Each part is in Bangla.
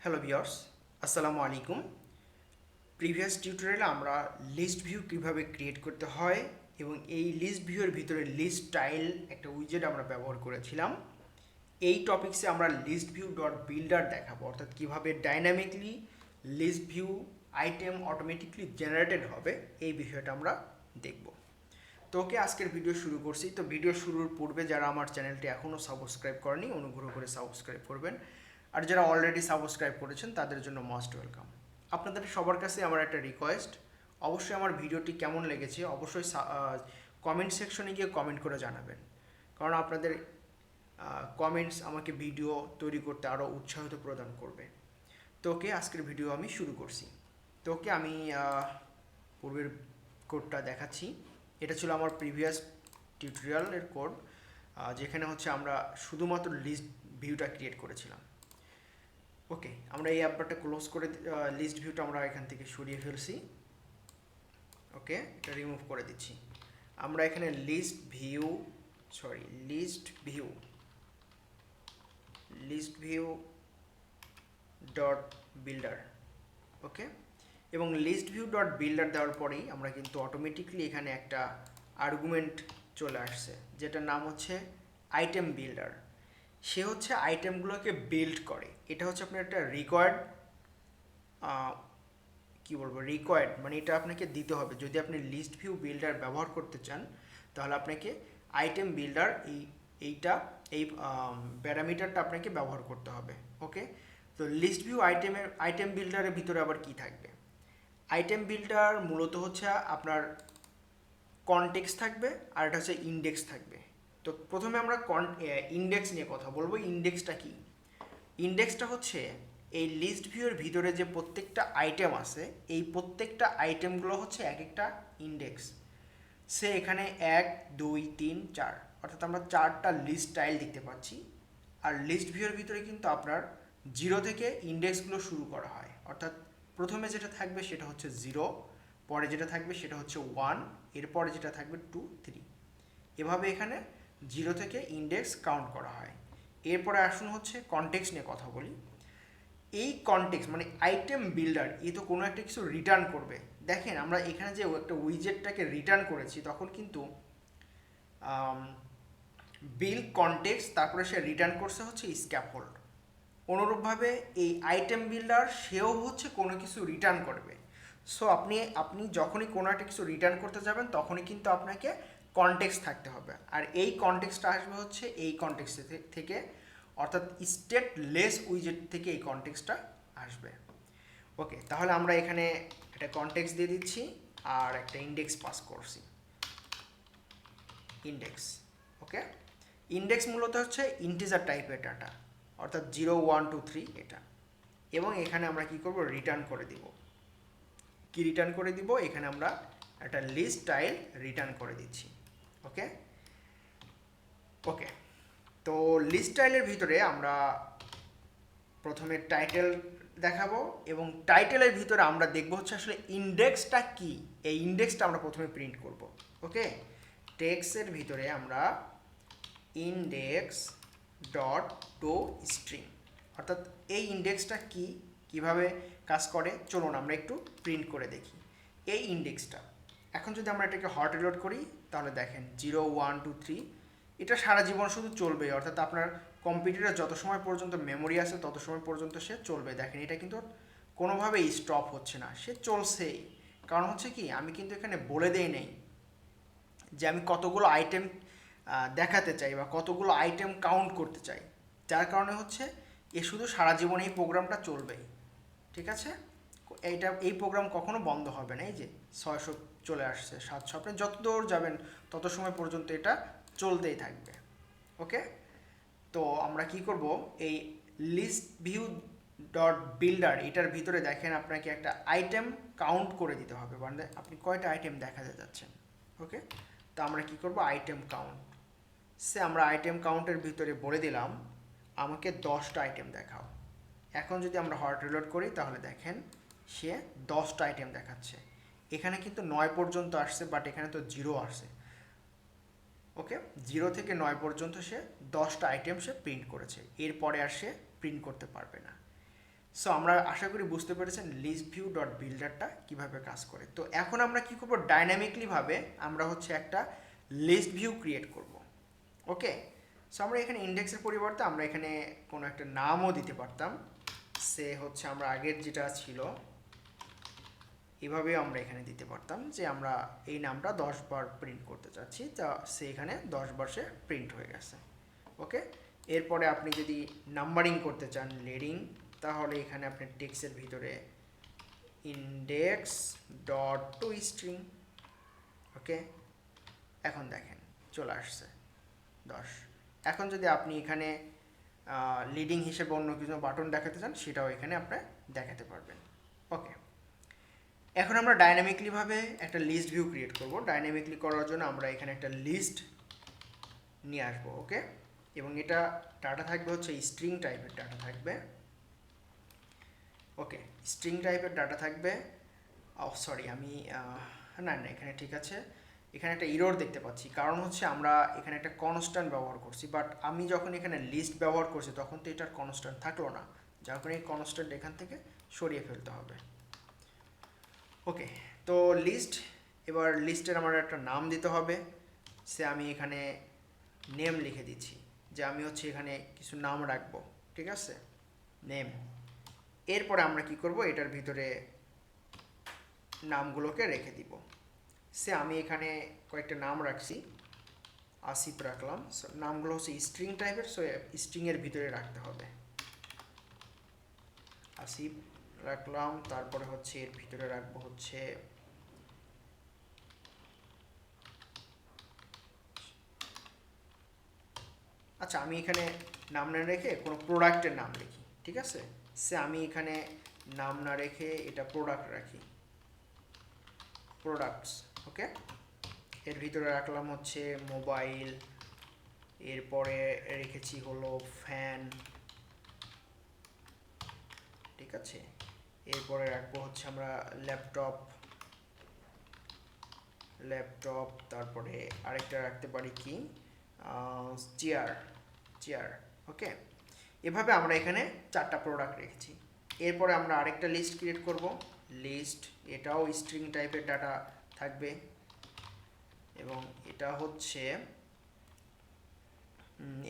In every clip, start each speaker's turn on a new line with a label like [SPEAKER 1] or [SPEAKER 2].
[SPEAKER 1] হ্যালো ভিউয়ার্স, আসসালামু আলাইকুম। প্রিভিয়াস টিউটোরিয়ালে আমরা লিস্ট ভিউ কীভাবে ক্রিয়েট করতে হয় এবং এই লিস্ট ভিউয়ের ভিতরে লিস্ট টাইল একটা উইজেট আমরা ব্যবহার করেছিলাম। এই টপিক্সে আমরা Listview.builder দেখাবো, অর্থাৎ কীভাবে dynamically list view item automatically generated হবে এই বিষয়টা আমরা দেখব। তো ওকে, আজকের ভিডিও শুরু করছি। তো ভিডিও শুরুর পূর্বে যারা আমার চ্যানেলটি এখনও সাবস্ক্রাইব করেনি অনুগ্রহ করে সাবস্ক্রাইব করবেন, আর যারা অলরেডি সাবস্ক্রাইব করেছেন তাদের জন্য মোস্ট ওয়েলকাম। আপনাদের সবার কাছে আমার একটা রিকোয়েস্ট, অবশ্যই আমার ভিডিওটি কেমন লেগেছে অবশ্যই কমেন্ট সেকশনে গিয়ে কমেন্ট করে জানাবেন, কারণ আপনাদের কমেন্টস আমাকে ভিডিও তৈরি করতে আরও উৎসাহিত প্রদান করবে। তো ওকে, আজকের ভিডিও আমি শুরু করছি। তো ওকে, আমি পূর্বের কোডটা দেখাচ্ছি। এটা ছিল আমার প্রিভিয়াস টিউটোরিয়ালের কোড, যেখানে হচ্ছে আমরা শুধুমাত্র লিস্ট ভিউটা ক্রিয়েট করেছিলাম। ওকে, আমরা এই অ্যাপটা ক্লোজ করে লিস্ট ভিউটা আমরা এখান থেকে সরিয়ে ফেলছি। ওকে, এটা রিমুভ করে দিচ্ছি। আমরা এখানে লিস্ট ভিউ ডট বিল্ডার, ওকে, এবং Listview.builder দেওয়ার পরেই আমরা কিন্তু অটোমেটিকলি এখানে একটা আর্গুমেন্ট চলে আসছে, যেটার নাম হচ্ছে আইটেম বিল্ডার। সে হচ্ছে আইটেমগুলোকে বিল্ড করে। এটা হচ্ছে আপনার একটা রিকোয়ার্ড, মানে এটা আপনাকে দিতে হবে। যদি আপনি লিস্ট ভিউ বিল্ডার ব্যবহার করতে চান তাহলে আপনাকে আইটেম বিল্ডার এই প্যারামিটারটা আপনাকে ব্যবহার করতে হবে। ওকে, তো লিস্ট ভিউ আইটেম বিল্ডারের ভিতরে আবার কি থাকবে? আইটেম বিল্ডার মূলত হচ্ছে আপনার কনটেক্সট থাকবে, আর এটা হচ্ছে ইন্ডেক্স থাকবে। তো প্রথমে আমরা ইন্ডেক্স নিয়ে কথা বলবো। ইন্ডেক্সটা কি? ইন্ডেক্সটা হচ্ছে এই লিস্ট ভিউয়ের ভিতরে যে প্রত্যেকটা আইটেম আছে, এই প্রত্যেকটা আইটেমগুলো হচ্ছে এক একটা ইন্ডেক্স। সে এখানে 1 2 3 4, অর্থাৎ আমরা 4টা লিস্ট টাইল দেখতে পাচ্ছি। আর লিস্ট ভিউয়ের ভিতরে কিন্তু আপনার 0 থেকে ইন্ডেক্সগুলো শুরু করা হয়, অর্থাৎ প্রথমে যেটা থাকবে সেটা হচ্ছে 0, পরে যেটা থাকবে সেটা হচ্ছে 1, এরপরে যেটা থাকবে 2 3, এভাবে এখানে 0 থেকে ইন্ডেক্স কাউন্ট করা হয়। এরপরে আসুন হচ্ছে কনটেক্সট নিয়ে কথা বলি। এই কনটেক্সট মানে আইটেম বিল্ডার, এ তো কোনো একটা কিছু রিটার্ন করবে। দেখেন, আমরা এখানে যে একটা উইজেটটাকে রিটার্ন করেছি তখন কিন্তু বিল্ড কনটেক্সট, তারপরে সে রিটার্ন করছে হচ্ছে স্ক্যাফোল্ড। অনুরূপভাবে এই আইটেম বিল্ডার সেও হচ্ছে কোনো কিছু রিটার্ন করবে। সো আপনি যখনই কোনো একটা কিছু রিটার্ন করতে যাবেন তখনই কিন্তু আপনাকে কনটেক্সট থাকতে হবে, আর এই কনটেক্সটটা আসবে হচ্ছে এই কনটেক্সট থেকে, অর্থাৎ স্টেটলেস উইজেট থেকে এই কনটেক্সটটা আসবে। ওকে, তাহলে আমরা এখানে একটা কনটেক্সট দিয়ে দিচ্ছি আর একটা ইন্ডেক্স পাস করছি। ইন্ডেক্স, ওকে, ইন্ডেক্স মূলত হচ্ছে ইন্টিজার টাইপের ডাটা, অর্থাৎ 0 1 2 3 এটা। এবং এখানে আমরা কি করব? রিটার্ন করে দিব। কি রিটার্ন করে দিব? এখানে আমরা একটা লিস্ট টাইল রিটার্ন করে দিচ্ছি। ওকে ওকে, তো লিস্ট টাইলের ভিতরে আমরা প্রথমে টাইটেল দেখাবো, এবং টাইটেলের ভিতরে আমরা দেখব হচ্ছে আসলে ইন্ডেক্সটা কি। এই ইন্ডেক্সটা আমরা প্রথমে প্রিন্ট করব। ওকে, টেক্সটের ভিতরে আমরা ইন্ডেক্স ডট টু স্ট্রিং, অর্থাৎ এই ইন্ডেক্সটা কি, কিভাবে কাজ করে চলুন আমরা একটু প্রিন্ট করে দেখি। এই ইন্ডেক্সটা এখন যদি আমরা এটাকে হট রিলোড করি তাহলে দেখেন 0 1 2 3 এটা সারা জীবন শুধু চলবে, অর্থাৎ আপনার কম্পিউটারে যত সময় পর্যন্ত মেমোরি আছে তত সময় পর্যন্ত সে চলবে। দেখেন, এটা কিন্তু কোনোভাবেই স্টপ হচ্ছে না, সে চলছেই। কারণ হচ্ছে কি, আমি কিন্তু এখানে বলে দেই নেই যে আমি কতগুলো আইটেম দেখাতে চাই বা কতগুলো আইটেম কাউন্ট করতে চাই, যার কারণে হচ্ছে এ শুধু সারা জীবন এই প্রোগ্রামটা চলবেই। ঠিক আছে, এই প্রোগ্রাম কখনো বন্ধ হবে না। এই যে 600 চলে আসছে, 700, আপনি যত দূর যাবেন তত সময় পর্যন্ত এটা চলতেই থাকবে। ওকে, তো আমরা কি করব? এই Listview.builder এটার ভিতরে দেখেন আপনাকে একটা আইটেম কাউন্ট করে দিতে হবে, মানে আপনি কয়টা আইটেম দেখাতে যাচ্ছেন। ওকে, তো আমরা কি করব? Item count. আমরা আইটেম কাউন্টের ভিতরে বলে দিলাম আমাকে 10টা আইটেম দেখাও। এখন যদি আমরা হট রিলোড করি তাহলে দেখেন সে 10টা আইটেম দেখাচ্ছে। এখানে কিন্তু 9 পর্যন্ত আসছে, বাট এখানে তো 0 আসছে। ওকে, 0 থেকে 9 পর্যন্ত সে 10টা আইটেম সে প্রিন্ট করেছে, এরপরে আর সে প্রিন্ট করতে পারবে না। সো আমরা আশা করি বুঝতে পেরেছেন listview.builderটা কিভাবে কাজ করে। তো এখন আমরা কি করব, ডাইনামিকলি ভাবে আমরা হচ্ছে একটা লিস্ট ভিউ ক্রিয়েট করব। ওকে, সো আমরা এখানে ইন্ডেক্সের পরিবর্তে আমরা এখানে কোনো একটা নামও দিতে পারতাম। সে হচ্ছে আমরা আগের যেটা ছিল এভাবেও আমরা এখানে দিতে পারতাম যে আমরা এই নামটা 10 বার প্রিন্ট করতে চাচ্ছি, তা সে এখানে 10 বার সে প্রিন্ট হয়ে গেছে। ওকে, এরপরে আপনি যদি নাম্বারিং করতে চান লিডিং, তাহলে এখানে আপনি টেক্সটের ভিতরে ইন্ডেক্স ডট টু স্ট্রিং। ওকে, এখন দেখেন চলে আসছে 10। এখন যদি আপনি এখানে লিডিং হিসেবে অন্য কিছু বাটন দেখাতে চান সেটাও এখানে আপনি দেখাতে পারবেন। ওকে, এখন আমরা ডাইনামিকলি ভাবে একটা লিস্ট ভিউ ক্রিয়েট করব। ডাইনামিকলি করার জন্য আমরা এখানে একটা লিস্ট নিয়ে আসবো। ওকে, এবং এটা ডাটা থাকবে হচ্ছে স্ট্রিং টাইপের ডাটা থাকবে। ওকে, স্ট্রিং টাইপের ডাটা থাকবে। সরি আমি না এখানে ঠিক আছে, এখানে একটা ইরর দেখতে পাচ্ছি, কারণ হচ্ছে আমরা এখানে একটা কনস্ট্যান্ট ব্যবহার করছি, বাট আমি যখন এখানে লিস্ট ব্যবহার করছি তখন তো এটার কনস্ট্যান্ট থাকলো না, যার কারণে এই কনস্ট্যান্ট এখান থেকে সরিয়ে ফেলতে হবে। ওকে, তো লিস্ট, এবার লিস্টের আমার একটা নাম দিতে হবে। সে আমি এখানে নেম লিখে দিচ্ছি যে আমি হচ্ছে এখানে কিছু নাম রাখবো। ঠিক আছে, নেম। এরপরে আমরা কি করব, এটার ভিতরে নামগুলোকে রেখে দিব। সে আমি এখানে কয়েকটা নাম রাখছি, আসিফ রাখলাম। নামগুলো হচ্ছে স্ট্রিং টাইপের, সো স্ট্রিংয়ের ভিতরে রাখতে হবে। আসিফ রাখলাম, তারপরে হচ্ছে এর ভিতরে রাখবো হচ্ছে আচ্ছা আমি এখানে নাম না রেখে কোনো প্রোডাক্টের নাম লিখি। ঠিক আছে, সে আমি এখানে নাম না রেখে এটা প্রোডাক্ট রাখি, প্রোডাক্টস। ওকে, এর ভিতরে রাখলাম হচ্ছে মোবাইল, এরপরে রেখেছি হলো ফ্যান। ঠিক আছে, এরপরে রাখবো হচ্ছে আমরা ল্যাপটপ, ল্যাপটপ। তারপরে আরেকটা রাখতে পারি কি, চেয়ার, চেয়ার। ওকে, এভাবে আমরা এখানে 4টা প্রোডাক্ট রেখেছি। এরপরে আমরা আরেকটা লিস্ট ক্রিয়েট করব, লিস্ট। এটাও স্ট্রিং টাইপের ডাটা থাকবে এবং এটা হচ্ছে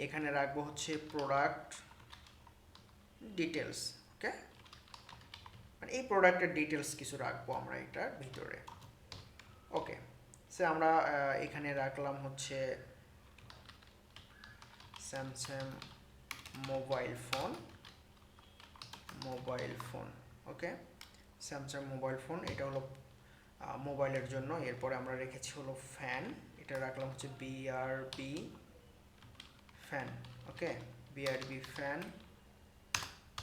[SPEAKER 1] এখানে রাখবো হচ্ছে প্রোডাক্ট ডিটেলস। ওকে, মানে এই প্রোডাক্টের ডিটেলস কিছু রাখবো আমরা এটার ভিতরে। ওকে, সে আমরা এখানে রাখলাম হচ্ছে Samsung mobile phone, mobile phone. Okay, Samsung mobile phone, এটা হলো মোবাইলের জন্য। এরপরে আমরা রেখেছি হলো ফ্যান, এটা রাখলাম হচ্ছে বিআরবি ফ্যান। ওকে, বিআরবি ফ্যান।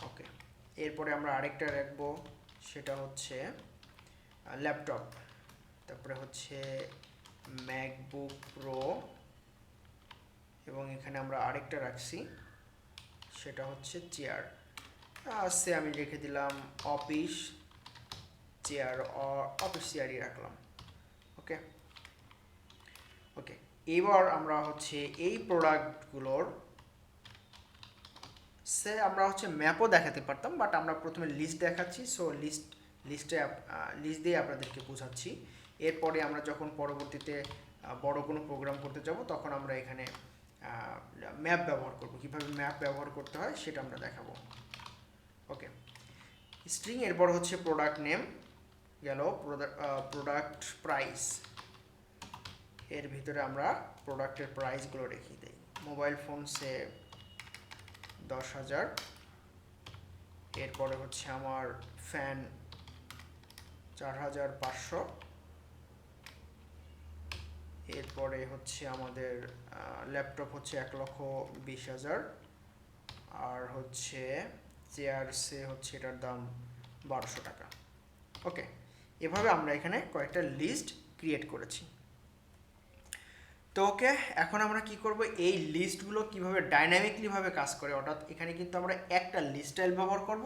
[SPEAKER 1] ওকে, এরপরে আমরা আরেকটা রাখবো, সেটা হচ্ছে ল্যাপটপ। তারপরে হচ্ছে ম্যাকবুক প্রো, এবং এখানে আমরা আরেকটা রাখছি সেটা হচ্ছে চেয়ার। সে আমি রেখে দিলাম অফিস চেয়ার, অফিস চেয়ারই রাখলাম। ওকে, ওকে, এবার আমরা হচ্ছে এই প্রোডাক্টগুলোর সে আমরা হচ্ছে ম্যাপও দেখাতে পারতাম, বাট আমরা প্রথমে লিস্ট দেখাচ্ছি। সো লিস্ট দিয়ে আপনাদেরকে বোঝাচ্ছি। এরপরে আমরা যখন পরবর্তীতে বড় কোনো প্রোগ্রাম করতে যাব তখন আমরা এখানে ম্যাপ ব্যবহার করব, কীভাবে ম্যাপ ব্যবহার করতে হয় সেটা আমরা দেখাবো। ওকে, স্ট্রিং, এরপর হচ্ছে প্রোডাক্ট নেম গেল, প্রোডাক্ট প্রাইস, এর ভিতরে আমরা প্রোডাক্টের প্রাইসগুলো রেখে দিই। মোবাইল ফোন সে 10,000। এরপরে হচ্ছে আমার ফ্যান 4,500। এরপরে হচ্ছে আমাদের ল্যাপটপ হচ্ছে 1,20,000। আর হচ্ছে চেয়ার সে হচ্ছে এটার দাম 1200 টাকা। ওকে, এভাবে আমরা এখানে কয়েকটা লিস্ট ক্রিয়েট করেছি। তো ওকে, এখন আমরা কি করব, এই লিস্টগুলো কিভাবে ডাইনামিকলি ভাবে কাজ করে, অর্থাৎ এখানে কিন্তু আমরা একটা লিস্ট স্টাইল ব্যবহার করব।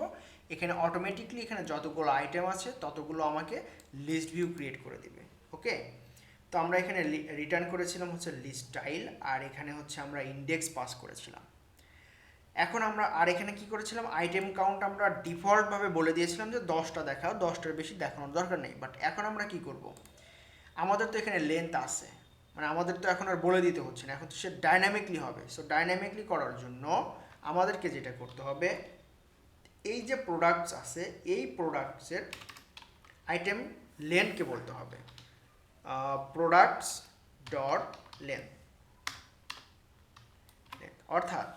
[SPEAKER 1] এখানে অটোমেটিকলি এখানে যতগুলো আইটেম আছে ততগুলো আমাকে লিস্ট ভিউ ক্রিয়েট করে দিবে। ওকে, তো আমরা এখানে রিটার্ন করেছিলাম হচ্ছে লিস্ট স্টাইল, আর এখানে হচ্ছে আমরা ইন্ডেক্স পাস করেছিলাম। এখন আমরা আর এখানে কি করেছিলাম, আইটেম কাউন্ট আমরা ডিফল্টভাবে বলে দিয়েছিলাম যে 10টা দেখাও, 10টার বেশি দেখানোর দরকার নেই। বাট এখন আমরা কি করব, আমাদের তো এখানে লেন্থ আছে, মানে আমাদের তো এখন আর বলে দিতে হচ্ছে না, এখন তো সে ডাইনামিকলি হবে। সো ডাইনামিকলি করার জন্য আমাদেরকে যেটা করতে হবে, এই যে প্রোডাক্টস আছে এই প্রোডাক্টসের আইটেম লেন্থকে বলতে হবে প্রোডাক্টস ডট লেন্থ। অর্থাৎ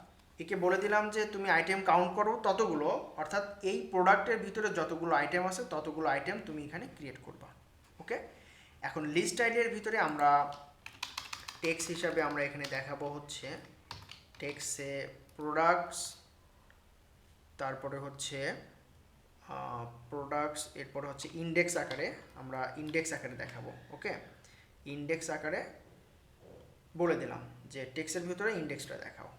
[SPEAKER 1] একে বলে দিলাম যে তুমি আইটেম কাউন্ট করো ততগুলো, অর্থাৎ এই প্রোডাক্টের ভিতরে যতগুলো আইটেম আছে ততগুলো আইটেম তুমি এখানে ক্রিয়েট করবা। ওকে, এখন লিস্ট আইডির ভিতরে আমরা টেক্সট হিসাবে আমরা এখানে দেখাবো হচ্ছে টেক্সটে প্রোডাক্টস, তারপরে হচ্ছে প্রোডাক্টস, এরপরে হচ্ছে ইন্ডেক্স আকারে, আমরা ইন্ডেক্স আকারে দেখাবো। ওকে, ইন্ডেক্স আকারে বলে দিলাম যে টেক্সটের ভিতরে ইন্ডেক্সটা দেখাও।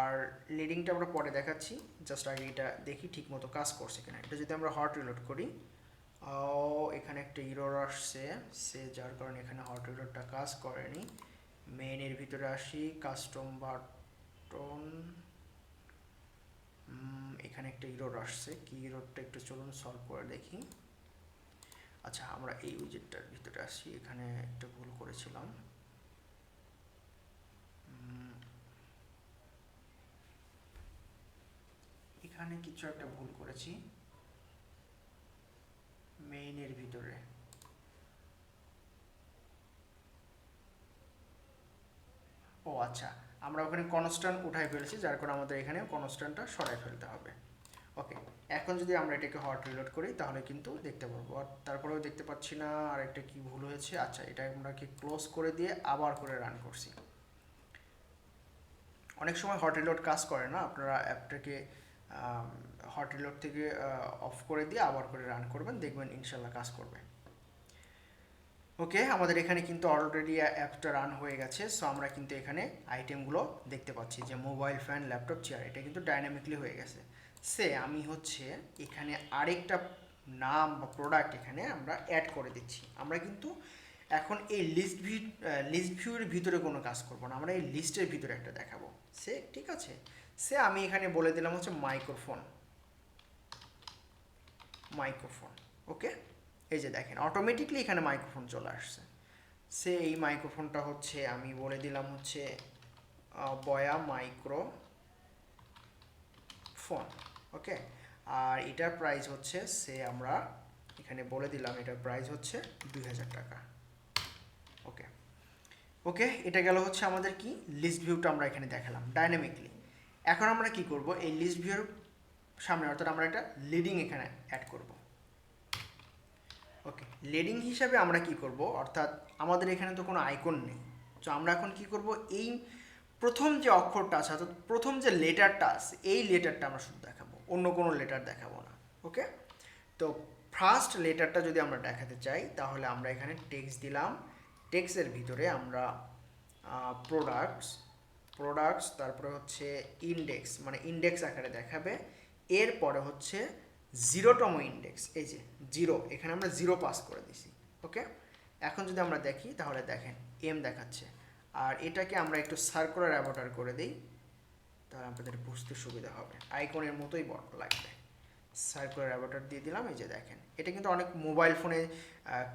[SPEAKER 1] আর লিডিংটা আমরা পরে দেখাচ্ছি, জাস্ট আগে এটা দেখি ঠিক মতো কাজ করছে কিনা। এটা যদি আমরা হট রিলোড করি, এখানে একটা ইরর আসছে, সে যার কারণে এখানে হট রিলোডটা কাজ করেনি। মেইনের ভিতরে আসি, কাস্টম বাটন, এখানে একটা ইরর আসছে, কি ইররটা একটু চলুন সলভ করে দেখি। আচ্ছা, আমরা এই উইজেটটার ভিতরে আসি, এখানে একটা ভুল করেছিলাম। এখানে কিছু একটা ভুল করেছি মেইনের ভিতরে। ও আচ্ছা, আমরা ওখানে কনস্ট্যান্ট উঠাই ফেলেছি, যার কারণে আমাদের এখানে কনস্ট্যান্টটা সরাই ফেলতে হবে। ওকে, এখন যদি আমরা এটাকে হট রিলোড করি তাহলে কিন্তু দেখতে পারবো, আর তারপরেও দেখতে পাচ্ছি না, আর একটা কি ভুল হয়েছে। আচ্ছা, এটা আমরা কি ক্লোজ করে দিয়ে আবার করে রান করছি। অনেক সময় হট রিলোড কাজ করে না, আপনারা অ্যাপটাকে হট রিলোড থেকে অফ করে দিয়ে আবার করে রান করবেন, দেখবেন ইনশাল্লাহ কাজ করবে। ওকে, আমাদের এখানে কিন্তু অলরেডি অ্যাপটা রান হয়ে গেছে। সো আমরা কিন্তু এখানে আইটেমগুলো দেখতে পাচ্ছি যে মোবাইল, ফ্যান, ল্যাপটপ, চেয়ার, এটা কিন্তু ডাইনামিকলি হয়ে গেছে। সে আমি হচ্ছে এখানে আরেকটা নাম বা প্রোডাক্ট এখানে আমরা অ্যাড করে দিচ্ছি। আমরা কিন্তু এখন এই লিস্ট ভিউর ভিতরে কোনো কাজ করব না, আমরা এই লিস্টের ভিতরে একটা দেখাবো। সে ঠিক আছে, সে আমি এখানে বলে দিলাম হচ্ছে মাইক্রোফোন। ওকে, এই যে দেখেন অটোমেটিকলি এখানে মাইক্রোফোন চলে আসছে। সে এই মাইক্রোফোনটা হচ্ছে আমি বলে দিলাম হচ্ছে বয়া মাইক্রোফোন। ওকে, আর এটার প্রাইস হচ্ছে, সে আমরা এখানে বলে দিলাম এটার প্রাইস হচ্ছে 2000 টাকা। ওকে ওকে, এটা গেল হচ্ছে আমাদের কি লিস্ট ভিউটা আমরা এখানে দেখালাম ডাইনামিকলি। এখন আমরা কি করব, এই লিস্ট ভিউর সামনে অর্থাৎ আমরা একটা লিডিং এখানে অ্যাড করব। ওকে, লিডিং হিসাবে আমরা কি করব, অর্থাৎ আমাদের এখানে তো কোনো আইকন নেই। তো আমরা এখন কি করব, এই প্রথম যে অক্ষরটা আছে অর্থাৎ প্রথম যে লেটারটা আছে এই লেটারটা আমরা শুধু দেখাবো, অন্য কোনো লেটার দেখাবো না। ওকে, তো ফার্স্ট লেটারটা যদি আমরা দেখাতে চাই তাহলে আমরা এখানে টেক্সট দিলাম, টেক্সটের ভিতরে আমরা প্রোডাক্টস তারপরে হচ্ছে ইন্ডেক্স, মানে ইন্ডেক্স আকারে দেখাবে। এরপরে হচ্ছে 0তম ইন্ডেক্স, এই যে 0, এখানে আমরা 0 পাস করে দিছি। ওকে, এখন যদি আমরা দেখি তাহলে দেখেন এম দেখাচ্ছে। আর এটাকে আমরা একটু সার্কুলার অ্যাভাটার করে দিই, তাহলে আপনাদের বুঝতে সুবিধা হবে, আইকনের মতোই বড় লাগবে। সার্কুলার অ্যাভাটার দিয়ে দিলাম, এই যে দেখেন এটা কিন্তু অনেক মোবাইল ফোনে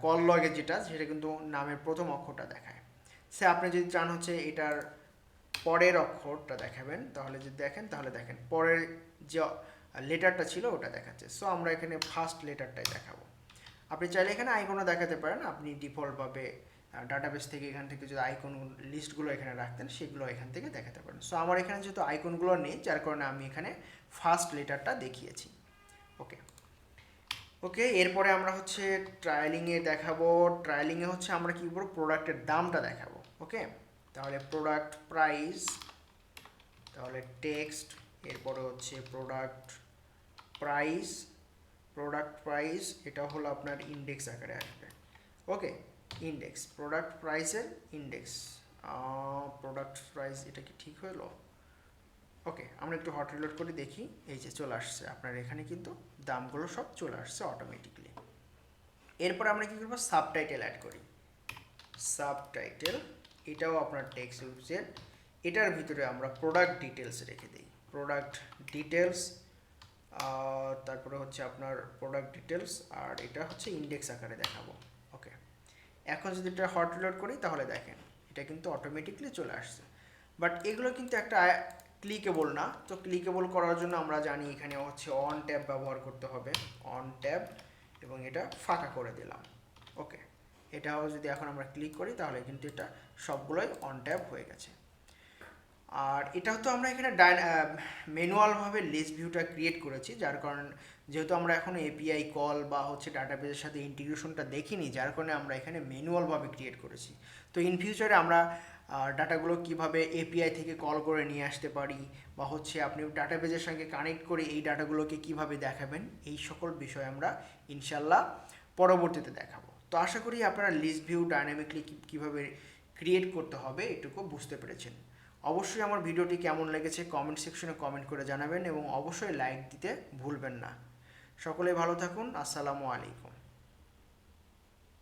[SPEAKER 1] কল লগে যেটা সেটা কিন্তু নামের প্রথম অক্ষরটা দেখায়। সে আপনি যদি চান হচ্ছে এটার পরের অক্ষরটা দেখাবেন, তাহলে যদি দেখেন তাহলে দেখেন পরের যে লেটারটা ছিল ওটা দেখাচ্ছে। সো আমরা এখানে ফার্স্ট লেটারটাই দেখাবো। আপনি চাইলে এখানে আইকনও দেখাতে পারেন, আপনি ডিফল্টভাবে ডাটাবেস থেকে এখান থেকে যদি আইকন লিস্টগুলো এখানে রাখতেন সেগুলো এখান থেকে দেখাতে পারেন। সো আমার এখানে যেহেতু আইকনগুলো নেই যার কারণে আমি এখানে ফার্স্ট লেটারটা দেখিয়েছি। ওকে ওকে, এরপরে আমরা হচ্ছে ট্রায়ালিংয়ে দেখাবো। ট্রায়ালিংয়ে হচ্ছে আমরা কী করবো, প্রোডাক্টের দামটা দেখাবো। ওকে, তাহলে প্রোডাক্ট প্রাইস, তাহলে টেক্সট, এরপরে হচ্ছে প্রোডাক্ট প্রাইস, এটা হলো আপনার ইন্ডেক্স আকারে আসবে। ওকে, ইন্ডেক্স, প্রোডাক্ট প্রাইসের ইন্ডেক্স, প্রোডাক্ট প্রাইস, এটা কি ঠিক হলো? ওকে, আমরা একটু হট রিলোড করে দেখি, এই যে চলে আসছে আপনার এখানে কিন্তু দামগুলো সব চলে আসছে অটোমেটিকলি। এরপর আমরা কী করবো, সাবটাইটেল অ্যাড করি। সাবটাইটেল, এটাও আপনার টেক্সট উইবসের, এটার ভিতরে আমরা প্রোডাক্ট ডিটেলস রেখে দিই। প্রোডাক্ট ডিটেলস, তারপরে হচ্ছে আপনার প্রোডাক্ট ডিটেলস, আর এটা হচ্ছে ইন্ডেক্স আকারে দেখাবো। ওকে, এখন যদি এটা হট রিলোড করি তাহলে দেখেন এটা কিন্তু অটোমেটিকলি চলে আসছে। বাট এগুলো কিন্তু একটা ক্লিকেবল না। তো ক্লিকেবল করার জন্য আমরা জানি এখানে হচ্ছে অন ট্যাব ব্যবহার করতে হবে, অন ট্যাব, এবং এটা ফাঁকা করে দিলাম। ওকে, এটাও যদি এখন আমরা ক্লিক করি তাহলে কিন্তু এটা সবগুলোই অন ট্যাব হয়ে গেছে। আর এটাও তো আমরা এখানে ম্যানুয়ালভাবে লিস্ট ভিউটা ক্রিয়েট করেছি, যার কারণে যেহেতু আমরা এখন এপিআই কল বা হচ্ছে ডাটাবেজের সাথে ইন্টিগ্রেশনটা দেখিনি, যার কারণে আমরা এখানে ম্যানুয়ালভাবে ক্রিয়েট করেছি। তো ইন ফিউচারে আমরা ডাটাগুলো কিভাবে এপিআই থেকে কল করে নিয়ে আসতে পারি, বা হচ্ছে আপনি ডাটাবেজের সঙ্গে কানেক্ট করে এই ডাটাগুলোকে কিভাবে দেখাবেন, এই সকল বিষয় আমরা ইনশাল্লাহ পরবর্তীতে দেখাবো। তো আশা করি আপনারা লিস্ট ভিউ ডাইনামিকলি কীভাবে ক্রিয়েট করতে হবে এটুকু বুঝতে পেরেছেন। অবশ্যই আমার ভিডিওটি কেমন লেগেছে কমেন্ট সেকশনে কমেন্ট করে জানাবেন, এবং অবশ্যই লাইক দিতে ভুলবেন না। সকলে ভালো থাকুন। আসসালামু আলাইকুম।